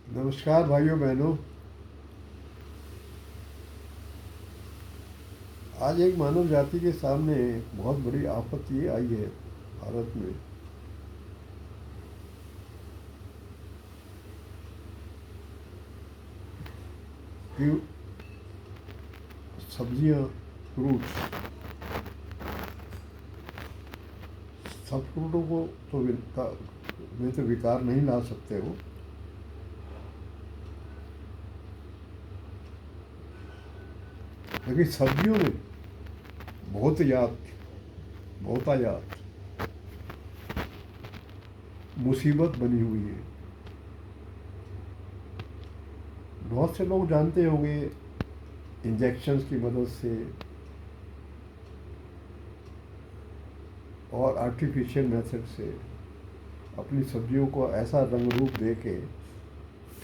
नमस्कार भाइयों बहनों। आज एक मानव जाति के सामने बहुत बड़ी आफत ये आई है भारत में कि सब्जियां, फ्रूट्स, सब फ्रूटों को तो में तो विकार नहीं ला सकते हो, लेकिन सब्जियों में बहुतायात बहुतायात मुसीबत बनी हुई है। बहुत से लोग जानते होंगे इंजेक्शंस की मदद से और आर्टिफिशियल मेथड से अपनी सब्जियों को ऐसा रंग रूप दे के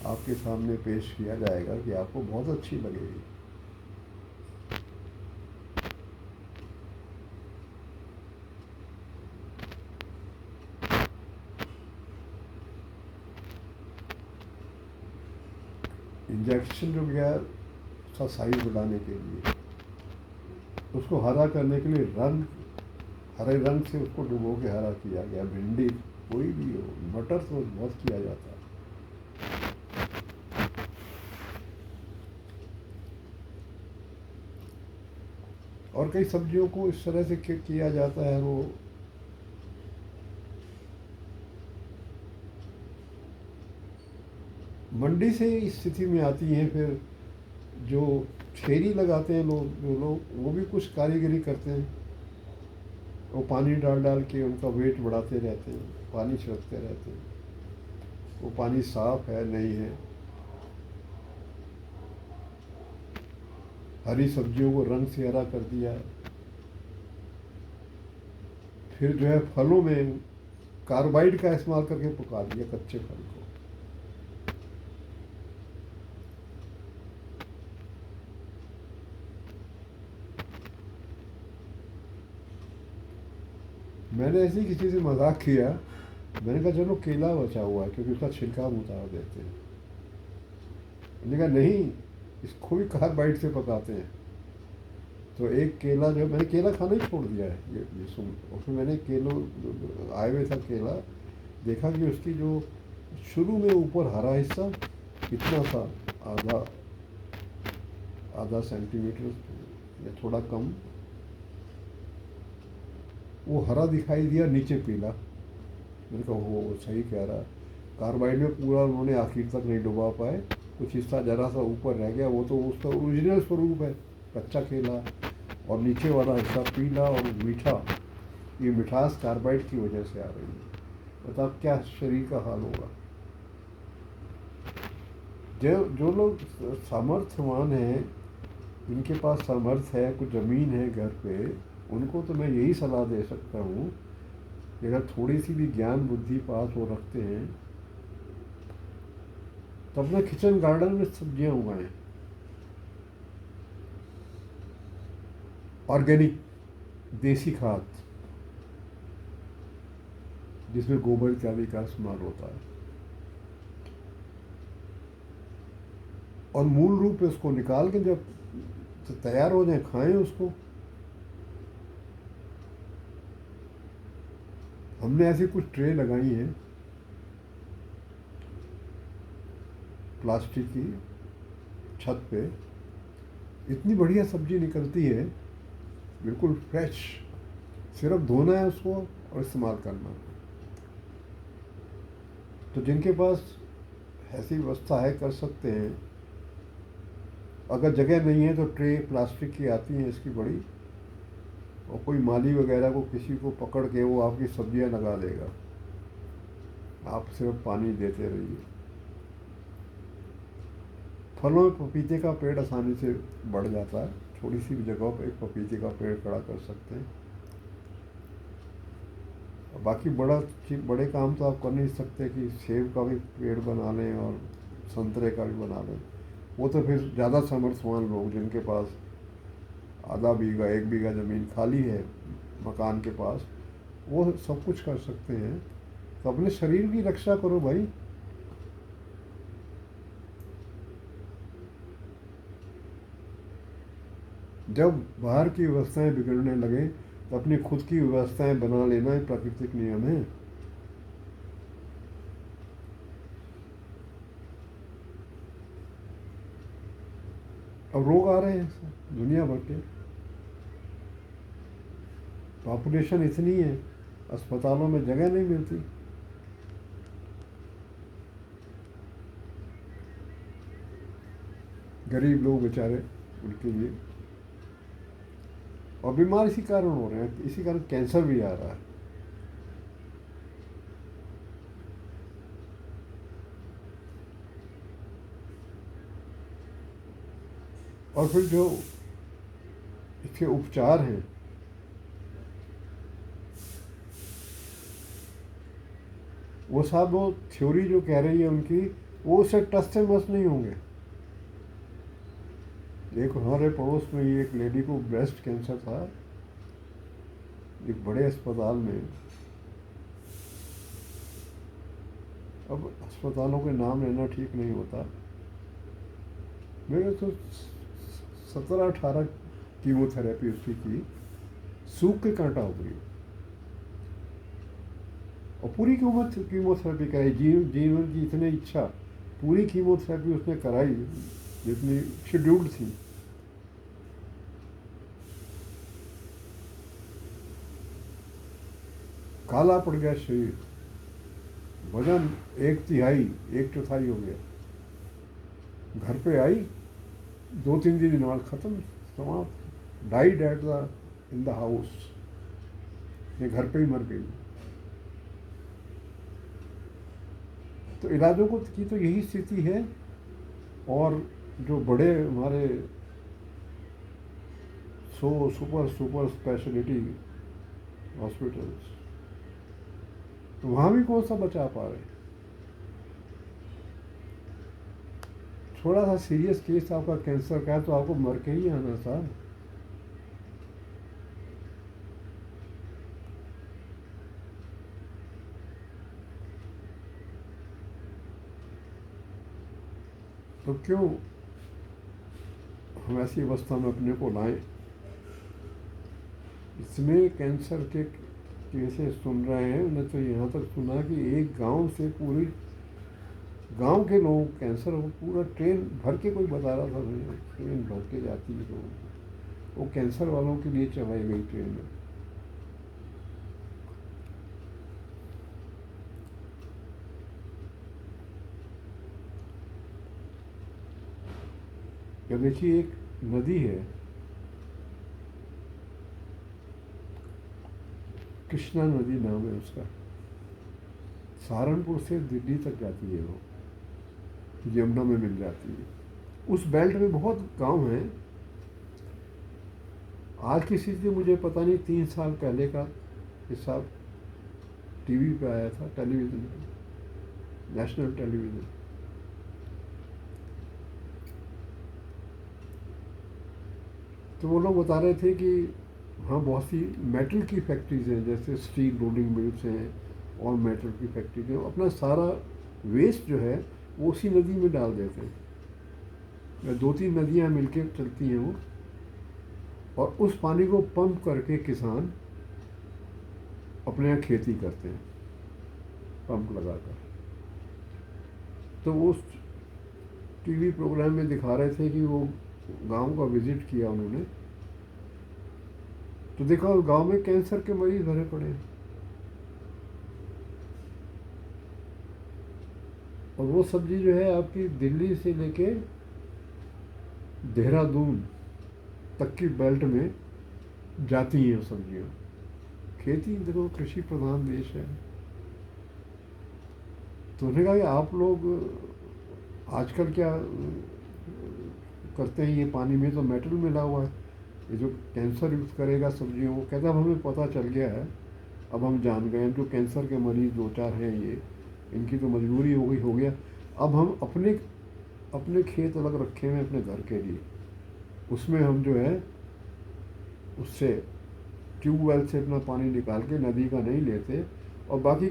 आपके सामने पेश किया जाएगा कि आपको बहुत अच्छी लगेगी। इंजेक्शन जो गया उसका साइज बढ़ाने के लिए, उसको हरा करने के लिए हरे रंग से उसको डुबो के हरा किया गया। भिंडी कोई भी हो, मटर तो बहुत किया जाता है। और कई सब्जियों को इस तरह से किया जाता है, वो मंडी से इस स्थिति में आती हैं। फिर जो ठेरी लगाते हैं जो लोग वो भी कुछ कारीगरी करते हैं। वो पानी डाल डाल के उनका वेट बढ़ाते रहते हैं, पानी छिड़कते रहते हैं। वो पानी साफ है नहीं है, हरी सब्जियों को रंग से हरा कर दिया। फिर जो है फलों में कार्बाइड का इस्तेमाल करके पका दिया कच्चे फल को। मैंने ऐसे ही किसी से मजाक किया, मैंने कहा चलो केला बचा हुआ है क्योंकि उसका छिलका हम उतार देते हैं। मैंने कहा नहीं, इसको भी कार्बाइड से पकाते हैं। तो एक केला, जो मैंने केला खाना ही छोड़ दिया है, ये सुन। उसमें मैंने आए हुए था केला, देखा कि उसकी जो शुरू में ऊपर हरा हिस्सा इतना सा, आधा आधा सेंटीमीटर या थोड़ा कम, वो हरा दिखाई दिया, नीचे पीला। मैंने कहा वो सही कह रहा। कार्बाइड में पूरा उन्होंने आखिर तक नहीं डुबा पाए, कुछ हिस्सा जरा सा ऊपर रह गया, वो तो उसका ओरिजिनल स्वरूप है कच्चा केला। और नीचे वाला हिस्सा पीला और मीठा। ये मिठास कार्बाइड की वजह से आ रही है। बताओ क्या शरीर का हाल होगा। जो लोग सामर्थ्यवान हैं, जिनके पास सामर्थ्य है, कुछ ज़मीन है घर पे, उनको तो मैं यही सलाह दे सकता हूँ कि अगर थोड़ी सी भी ज्ञान बुद्धि पास हो रखते हैं तो अपने किचन गार्डन में सब्जियां उगाएं, ऑर्गेनिक, देसी खाद, जिसमें गोबर इत्यादि का इस्तेमाल होता है। और मूल रूप से उसको निकाल के जब तैयार हो जाए खाएं उसको। हमने ऐसी कुछ ट्रे लगाई हैं प्लास्टिक की, छत पे। इतनी बढ़िया सब्जी निकलती है, बिल्कुल फ्रेश। सिर्फ धोना है उसको और इस्तेमाल करना। तो जिनके पास ऐसी व्यवस्था है कर सकते हैं। अगर जगह नहीं है तो ट्रे प्लास्टिक की आती हैं इसकी बड़ी, और कोई माली वगैरह को किसी को पकड़ के वो आपकी सब्जियां लगा देगा, आप सिर्फ पानी देते रहिए। फलों में पपीते का पेड़ आसानी से बढ़ जाता है, थोड़ी सी भी जगह पर एक पपीते का पेड़ खड़ा कर सकते हैं। बाकी बड़े काम तो आप कर नहीं सकते कि सेब का भी पेड़ बना लें और संतरे का भी बना लें। वो तो फिर ज़्यादा सामर्थ्यवान लोग, जिनके पास आधा बीघा 1 बीघा ज़मीन खाली है मकान के पास, वो सब कुछ कर सकते हैं। तो अपने शरीर की रक्षा करो भाई। जब बाहर की व्यवस्थाएं बिगड़ने लगे तो अपनी खुद की व्यवस्थाएं बना लेना ही प्राकृतिक नियम है। अब रोग आ रहे हैं दुनिया भर के, पॉपुलेशन इतनी है, अस्पतालों में जगह नहीं मिलती। गरीब लोग बेचारे, उनके लिए, और बीमार इसी कारण हो रहे हैं, इसी कारण कैंसर भी आ रहा है। और फिर जो इसके उपचार हैं, वो साहब वो थ्योरी जो कह रही है उनकी, वो उससे टस से मस नहीं होंगे। एक हमारे पड़ोस में ही एक लेडी को ब्रेस्ट कैंसर था, एक बड़े अस्पताल में। अब अस्पतालों के नाम लेना ठीक नहीं होता। मेरे तो 17-18 कीमोथेरेपी उसकी की, सूख के कांटा हो गई, और पूरी कीमोथेरेपी कराई। जीवन की इतनी इच्छा, पूरी कीमोथेरेपी उसने कराई जितनी शेड्यूल्ड थी। काला पड़ गया शरीर, वजन 1/3 1/4 हो गया। घर पे आई, 2-3 दिन बाद खत्म, समाप्त। Died at the in the house, ये घर पे ही मर गई। तो इलाजों को की तो यही स्थिति है। और जो बड़े हमारे सुपर स्पेशलिटी हॉस्पिटल्स, तो वहाँ भी कौन सा बचा पा रहे। थोड़ा सा सीरियस केस आपका कैंसर का है तो आपको मर के ही आना था। तो क्यों हम ऐसी अवस्था में अपने को लाएं। इसमें कैंसर के केसेस सुन रहे हैं, उन्हें तो यहाँ तक सुना कि एक गांव से पूरी गांव के लोग कैंसर हो, पूरा ट्रेन भर के, कोई बता रहा था मुझे, ट्रेन भर के जाती है लोगों को, वो कैंसर वालों के लिए चलाई गई ट्रेन में। या देखिए, एक नदी है, कृष्णा नदी नाम है उसका, सहारनपुर से दिल्ली तक जाती है, वो यमुना में मिल जाती है। उस बेल्ट में बहुत गांव हैं। आज की स्थिति मुझे पता नहीं, 3 साल पहले का हिसाब टीवी पे आया था, टेलीविज़न पे, नेशनल टेलीविज़न। तो वो लोग बता रहे थे कि हाँ, बहुत सी मेटल की फैक्ट्रीज हैं, जैसे स्टील रोलिंग मिल्स हैं और मेटल की फैक्ट्रीज हैं। अपना सारा वेस्ट जो है वो उसी नदी में डाल देते हैं। 2-3 नदियाँ मिलके चलती हैं वो, और उस पानी को पंप करके किसान अपने यहाँ खेती करते हैं, पंप लगाकर। तो उस टीवी प्रोग्राम में दिखा रहे थे कि वो गांव का विजिट किया उन्होंने, तो देखा उस गांव में कैंसर के मरीज भरे पड़े हैं। और वो सब्जी जो है आपकी दिल्ली से लेके देहरादून तक की बेल्ट में जाती हैं सब्जियां। खेती, देखो, कृषि प्रधान देश है। तो उन्होंने कहा कि आप लोग आजकल क्या करते हैं, ये पानी में तो मेटल मिला हुआ है, ये जो कैंसर यूज़ करेगा सब्जियों को। कहता अब हमें पता चल गया है, अब हम जान गए हैं, जो कैंसर के मरीज 2-4 हैं, ये इनकी तो मजबूरी हो गया। अब हम अपने खेत अलग रखे हुए अपने घर के लिए, उसमें हम जो है उससे ट्यूबवेल से अपना पानी निकाल के, नदी का नहीं लेते, और बाकी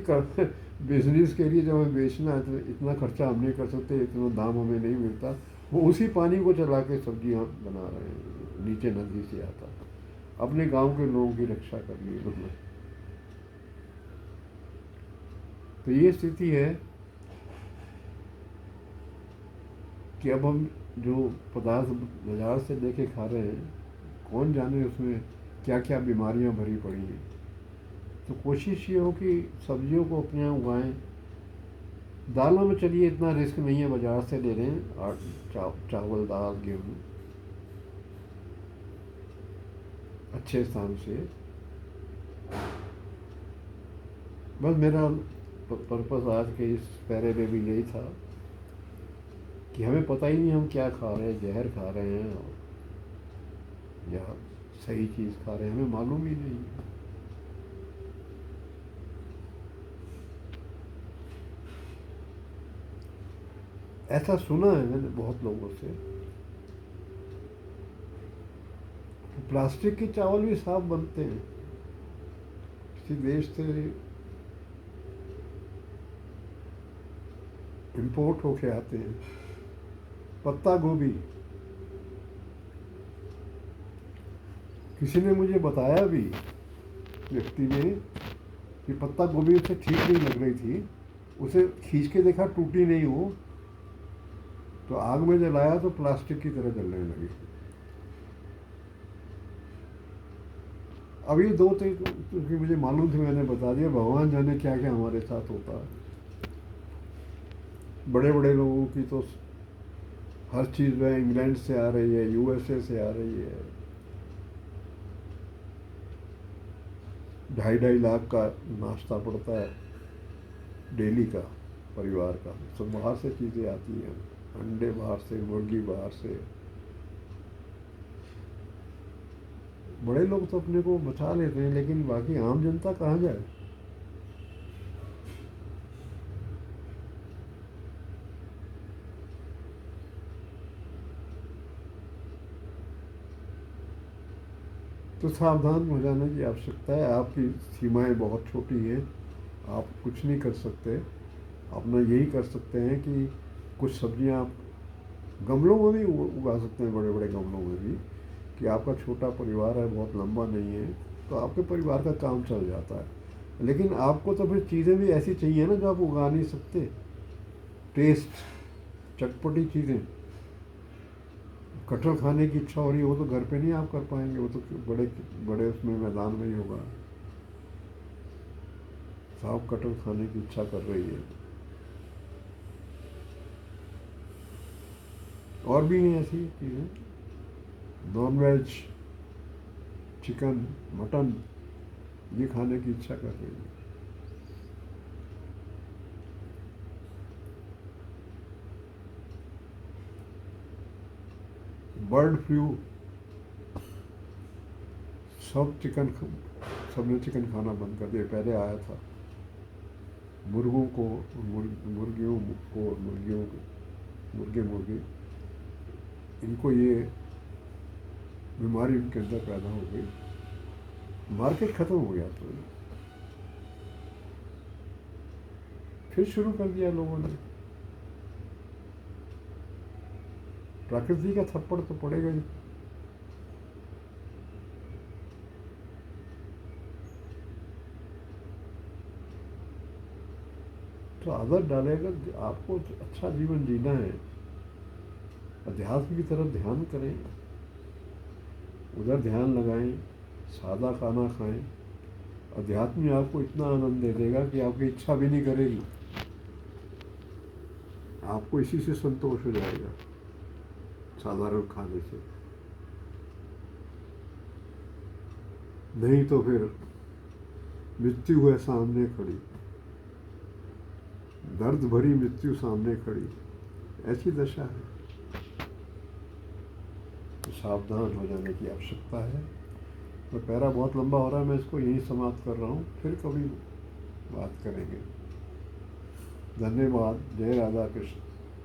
बिजनेस के लिए जब हमें बेचना है तो इतना खर्चा हम नहीं कर सकते, इतना दाम हमें नहीं मिलता, वो उसी पानी को चला के सब्जियाँ बना रहे हैं। नीचे नदी से आता। अपने गांव के लोगों की रक्षा कर ली उन्होंने। तो ये स्थिति है कि अब हम जो पदार्थ बाजार से लेके खा रहे हैं, कौन जाने उसमें क्या क्या बीमारियां भरी पड़ी हैं। तो कोशिश ये हो कि सब्जियों को अपने यहाँ उगाएं। दालों में चलिए इतना रिस्क नहीं है, बाजार से ले रहे हैं, और चावल दाल गेहूँ अच्छे स्थान से। बस मेरा पर्पस आज के इस पैरे में भी यही था कि हमें पता ही नहीं हम क्या खा रहे हैं, जहर खा रहे हैं या सही चीज़ खा रहे हैं, हमें मालूम ही नहीं है। ऐसा सुना है मैंने बहुत लोगों से कि प्लास्टिक के चावल भी साफ बनते हैं। किसी देश से इंपोर्ट होके आते हैं। पत्ता गोभी, किसी ने मुझे बताया भी, व्यक्ति ने, कि पत्ता गोभी उसे ठीक नहीं लग रही थी, उसे खींच के देखा टूटी नहीं वो, तो आग में जलाया तो प्लास्टिक की तरह जलने लगी। अब ये दो थे क्योंकि मुझे मालूम थी, मैंने बता दिया। भगवान जाने क्या क्या हमारे साथ होता है। बड़े बड़े लोगों की तो हर चीज़ में इंग्लैंड से आ रही है, यूएसए से आ रही है। 2.5 लाख का नाश्ता पड़ता है डेली का परिवार का। सब बाहर से चीज़ें आती हैं, अंडे बाहर से, मुर्गी बाहर से। बड़े लोग तो अपने को बचा लेते हैं, लेकिन बाकी आम जनता कहाँ जाए। तो सावधान हो जाने की आवश्यकता है। आपकी सीमाएं बहुत छोटी हैं, आप कुछ नहीं कर सकते। अपना यही कर सकते हैं कि कुछ सब्जियां आप गमलों में भी उगा सकते हैं, बड़े बड़े गमलों में भी, कि आपका छोटा परिवार है, बहुत लंबा नहीं है, तो आपके परिवार का काम चल जाता है। लेकिन आपको तो फिर चीज़ें भी ऐसी चाहिए ना जो आप उगा नहीं सकते। टेस्ट, चटपटी चीज़ें। कटहल खाने की इच्छा हो रही है, वो तो घर पे नहीं आप कर पाएंगे, वो तो बड़े बड़े उसमें मैदान में ही होगा। साहब कटहल खाने की इच्छा कर रही है। और भी हैं ऐसी चीज़ें, नॉन वेज, चिकन, मटन, ये खाने की इच्छा कर रही है। बर्ड फ्लू, सबने चिकन खाना बंद कर दिया। पहले आया था मुर्गों को, मुर्गियों को, मुर्गे, इनको ये बीमारी उनके अंदर पैदा हो गई, मार्केट खत्म हो गया। तो फिर शुरू कर दिया लोगों ने। प्रकृति का थप्पड़ तो पड़ेगा ही। तो आदत डालेगा। आपको अच्छा जीवन जीना है, अध्यात्म की तरफ ध्यान करें, उधर ध्यान लगाएं, सादा खाना खाएं। अध्यात्म आपको इतना आनंद दे देगा कि आपकी इच्छा भी नहीं करेगी, आपको इसी से संतोष हो जाएगा, साधारण खाने से। नहीं तो फिर मृत्यु है सामने खड़ी, दर्द भरी मृत्यु सामने खड़ी, ऐसी दशा है। तो सावधान हो जाने की आवश्यकता है। तो पैरा बहुत लंबा हो रहा है, मैं इसको यहीं समाप्त कर रहा हूँ, फिर कभी बात करेंगे। धन्यवाद। जय राधा कृष्ण।